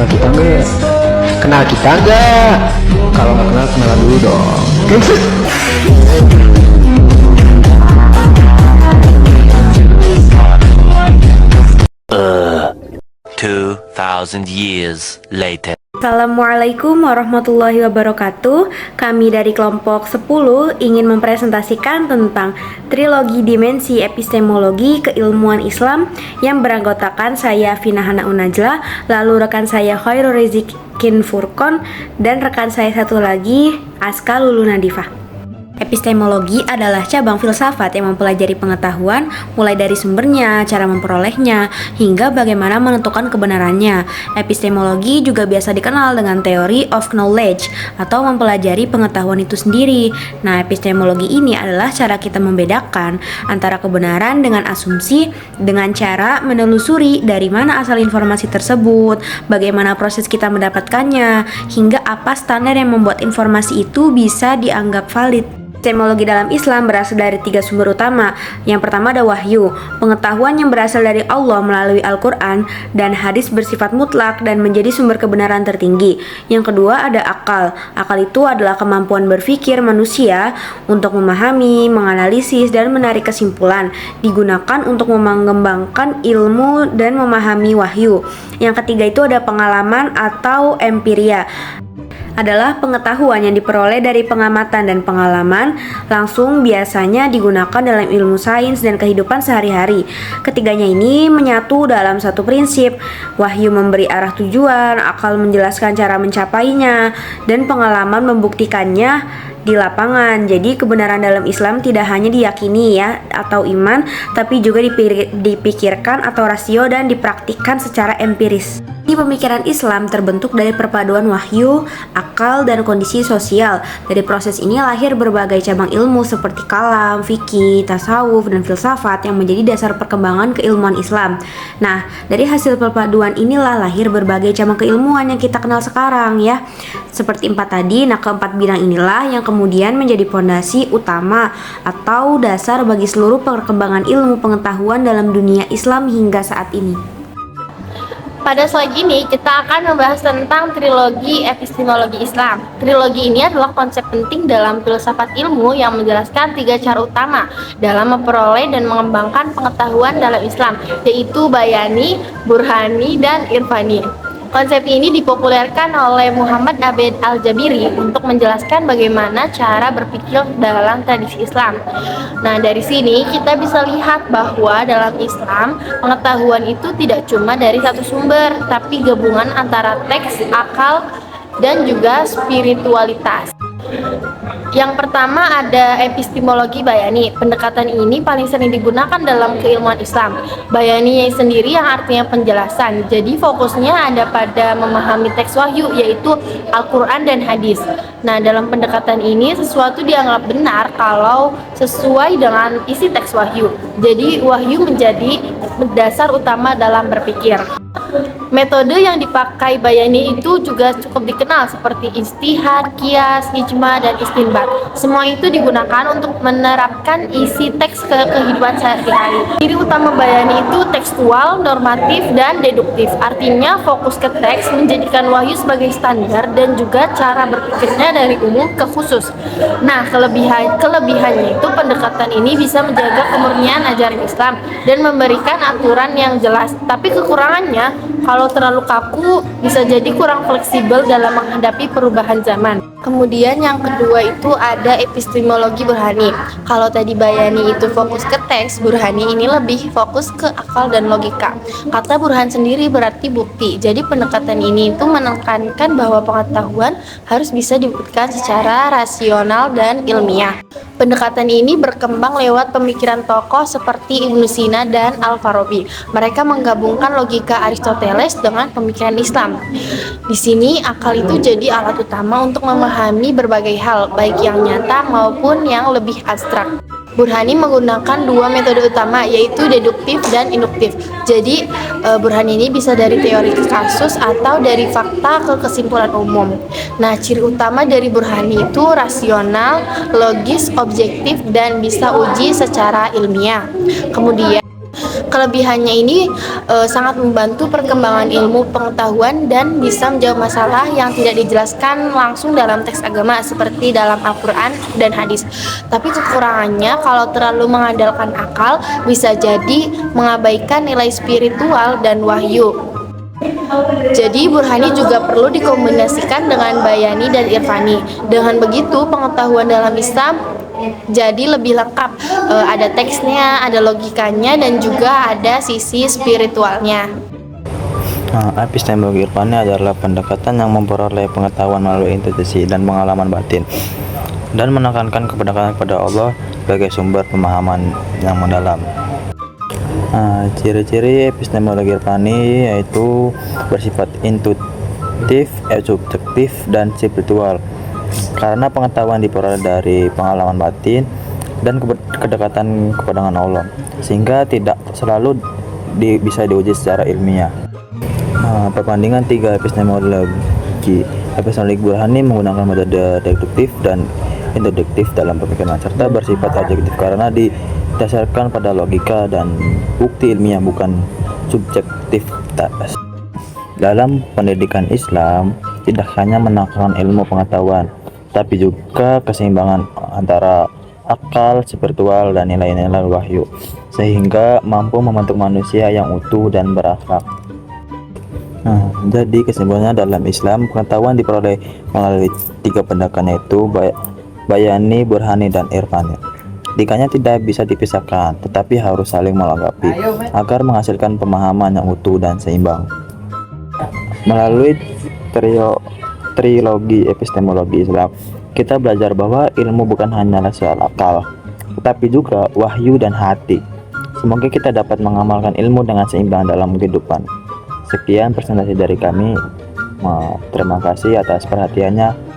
kenal kita enggak? Kenal kita enggak? Kalau nggak kenal, kenalan dulu dong. Oke? 2,000 years later. Assalamualaikum warahmatullahi wabarakatuh. Kami dari kelompok 10 ingin mempresentasikan tentang trilogi dimensi epistemologi keilmuan Islam yang beranggotakan saya Vina Hana Unajla, lalu rekan saya Khairul Rizikin Furqon, dan rekan saya satu lagi Aska Lulu Nadifah. Epistemologi adalah cabang filsafat yang mempelajari pengetahuan mulai dari sumbernya, cara memperolehnya, hingga bagaimana menentukan kebenarannya. Epistemologi juga biasa dikenal dengan theory of knowledge atau mempelajari pengetahuan itu sendiri. Nah, epistemologi ini adalah cara kita membedakan antara kebenaran dengan asumsi dengan cara menelusuri dari mana asal informasi tersebut, bagaimana proses kita mendapatkannya, hingga apa standar yang membuat informasi itu bisa dianggap valid. Epistemologi dalam Islam berasal dari 3 sumber utama. Yang pertama ada wahyu, pengetahuan yang berasal dari Allah melalui Al-Quran dan hadis bersifat mutlak dan menjadi sumber kebenaran tertinggi. Yang kedua ada akal. Akal itu adalah kemampuan berpikir manusia untuk memahami, menganalisis, dan menarik kesimpulan. Digunakan untuk mengembangkan ilmu dan memahami wahyu. Yang ketiga itu ada pengalaman atau empiria, adalah pengetahuan yang diperoleh dari pengamatan dan pengalaman langsung, biasanya digunakan dalam ilmu sains dan kehidupan sehari-hari. Ketiganya ini menyatu dalam satu prinsip. Wahyu memberi arah tujuan, akal menjelaskan cara mencapainya, dan pengalaman membuktikannya di lapangan. Jadi kebenaran dalam Islam tidak hanya diyakini ya atau iman, tapi juga dipikirkan atau rasio dan dipraktikkan secara empiris. Di pemikiran Islam terbentuk dari perpaduan wahyu, akal, dan kondisi sosial. Dari proses ini lahir berbagai cabang ilmu seperti kalam, fikih, tasawuf, dan filsafat yang menjadi dasar perkembangan keilmuan Islam. Nah, dari hasil perpaduan inilah lahir berbagai cabang keilmuan yang kita kenal sekarang ya. Seperti 4 tadi, nah keempat bidang inilah yang kemudian menjadi fondasi utama atau dasar bagi seluruh perkembangan ilmu pengetahuan dalam dunia Islam hingga saat ini. Pada slide ini kita akan membahas tentang trilogi epistemologi Islam. Trilogi ini adalah konsep penting dalam filsafat ilmu yang menjelaskan 3 cara utama dalam memperoleh dan mengembangkan pengetahuan dalam Islam, yaitu bayani, burhani, dan irfani. Konsep ini dipopulerkan oleh Muhammad Abed Al-Jabiri untuk menjelaskan bagaimana cara berpikir dalam tradisi Islam. Nah, dari sini kita bisa lihat bahwa dalam Islam, pengetahuan itu tidak cuma dari satu sumber, tapi gabungan antara teks, akal, dan juga spiritualitas. Yang pertama ada epistemologi bayani. Pendekatan ini paling sering digunakan dalam keilmuan Islam. Bayani sendiri yang artinya penjelasan. Jadi fokusnya ada pada memahami teks wahyu, yaitu Al-Quran dan hadis. Nah, dalam pendekatan ini sesuatu dianggap benar kalau sesuai dengan isi teks wahyu. Jadi wahyu menjadi dasar utama dalam berpikir. Metode yang dipakai bayani itu juga cukup dikenal seperti ijtihad, qiyas, ijma, dan istinbat. Semua itu digunakan untuk menerapkan isi teks ke kehidupan sehari-hari. Ciri utama bayani itu tekstual, normatif, dan deduktif. Artinya fokus ke teks, menjadikan wahyu sebagai standar dan juga cara berpikirnya dari umum ke khusus. Nah, kelebihannya itu pendekatan ini bisa menjaga kemurnian ajaran Islam dan memberikan aturan yang jelas. Tapi kekurangannya, kalau terlalu kaku bisa jadi kurang fleksibel dalam menghadapi perubahan zaman. Kemudian yang kedua itu ada epistemologi burhani. Kalau tadi bayani itu fokus ke teks, burhani ini lebih fokus ke akal dan logika. Kata burhan sendiri berarti bukti. Jadi pendekatan ini itu menekankan bahwa pengetahuan harus bisa dibuktikan secara rasional dan ilmiah. Pendekatan ini berkembang lewat pemikiran tokoh seperti Ibnu Sina dan Al-Farabi. Mereka menggabungkan logika Aristoteles dengan pemikiran Islam. Di sini akal itu jadi alat utama untuk memahami berbagai hal, baik yang nyata maupun yang lebih abstrak. Burhani menggunakan 2 metode utama, yaitu deduktif dan induktif. Jadi Burhani ini bisa dari teori ke kasus atau dari fakta ke kesimpulan umum. Nah, ciri utama dari Burhani itu rasional, logis, objektif, dan bisa uji secara ilmiah. Kemudian Kelebihannya ini sangat membantu perkembangan ilmu pengetahuan dan bisa menjawab masalah yang tidak dijelaskan langsung dalam teks agama seperti dalam Al-Quran dan hadis. Tapi kekurangannya kalau terlalu mengandalkan akal bisa jadi mengabaikan nilai spiritual dan wahyu. Jadi burhani juga perlu dikombinasikan dengan bayani dan irfani. Dengan begitu pengetahuan dalam Islam jadi lebih lengkap, ada teksnya, ada logikanya, dan juga ada sisi spiritualnya. Epistemologi irfani adalah pendekatan yang memperoleh pengetahuan melalui intuisi dan pengalaman batin, dan menekankan kepada Allah sebagai sumber pemahaman yang mendalam. Ciri-ciri epistemologi irfani yaitu bersifat intuitif, subjektif, dan spiritual. Karena pengetahuan diperoleh dari pengalaman batin dan kedekatan kepada Allah, sehingga tidak selalu bisa diuji secara ilmiah. Perbandingan tiga epistemologi burhani menggunakan metode deduktif dan induktif dalam pemikiran, serta bersifat objektif karena didasarkan pada logika dan bukti ilmiah, bukan subjektivitas. Dalam pendidikan Islam tidak hanya menekankan ilmu pengetahuan, tapi juga keseimbangan antara akal, spiritual, dan nilai-nilai wahyu, sehingga mampu membentuk manusia yang utuh dan berakhlak. Jadi kesimpulannya, dalam Islam pengetahuan diperoleh melalui tiga pendekatan, yaitu bayani, burhani, dan irfani. Tiganya tidak bisa dipisahkan, tetapi harus saling melengkapi agar menghasilkan pemahaman yang utuh dan seimbang. Melalui trilogi epistemologi Islam, kita belajar bahwa ilmu bukan hanyalah soal akal, tetapi juga wahyu dan hati. Semoga kita dapat mengamalkan ilmu dengan seimbang dalam kehidupan. Sekian presentasi dari kami. Terima kasih atas perhatiannya.